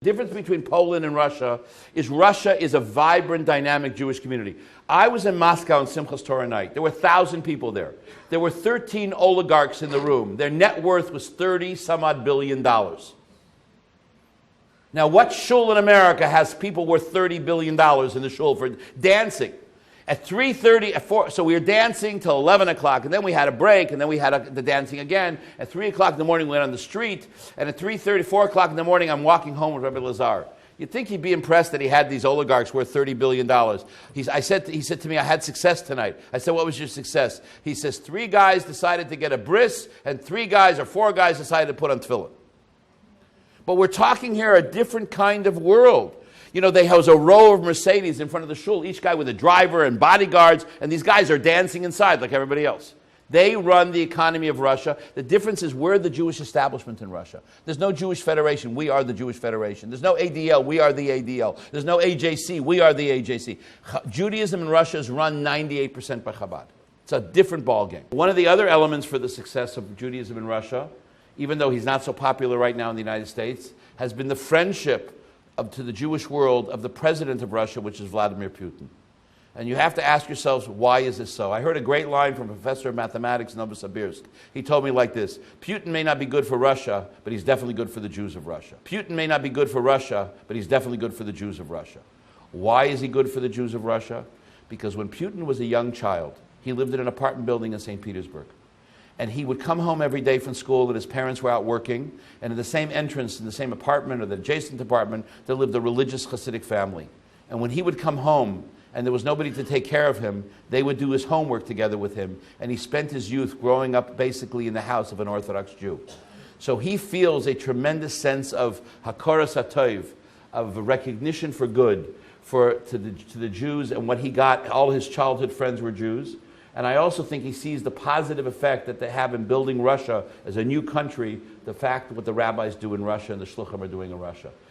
The difference between Poland and Russia is a vibrant, dynamic Jewish community. I was in Moscow on Simchas Torah night. There were 1,000 people there. There were 13 oligarchs in the room. Their net worth was $30-some-odd billion. Now, what shul in America has people worth $30 billion in the shul for dancing? At 3:30, at 4, so we were dancing till 11 o'clock, and then we had a break, and then we had the dancing again. At 3 o'clock in the morning, we went on the street, and at 3:30, 4 o'clock in the morning, I'm walking home with Rabbi Lazar. You'd think he'd be impressed that he had these oligarchs worth $30 billion. He said to me, I had success tonight. I said, what was your success? He says, 3 guys decided to get a bris, and 4 guys decided to put on tefillin. But we're talking here a different kind of world. You know, there was a row of Mercedes in front of the shul, each guy with a driver and bodyguards, and these guys are dancing inside like everybody else. They run the economy of Russia. The difference is we're the Jewish establishment in Russia. There's no Jewish Federation. We are the Jewish Federation. There's no ADL. We are the ADL. There's no AJC. We are the AJC. Judaism in Russia is run 98% by Chabad. It's a different ballgame. One of the other elements for the success of Judaism in Russia, even though he's not so popular right now in the United States, has been the friendship to the Jewish world of the president of Russia, which is Vladimir Putin. And you have to ask yourselves, why is this so? I heard a great line from a professor of mathematics in Novosibirsk. He told me like this: Putin may not be good for Russia, but he's definitely good for the Jews of Russia. Putin may not be good for Russia, but he's definitely good for the Jews of Russia. Why is he good for the Jews of Russia? Because when Putin was a young child, he lived in an apartment building in St. Petersburg. And he would come home every day from school, and his parents were out working, and in the same entrance, in the same apartment or the adjacent apartment, there lived a religious Hasidic family. And when he would come home and there was nobody to take care of him, they would do his homework together with him, and he spent his youth growing up basically in the house of an Orthodox Jew. So he feels a tremendous sense of hakaras hatov, of recognition for good to the Jews, and what he got. All his childhood friends were Jews. And I also think he sees the positive effect that they have in building Russia as a new country, the fact of what the rabbis do in Russia and the shluchim are doing in Russia.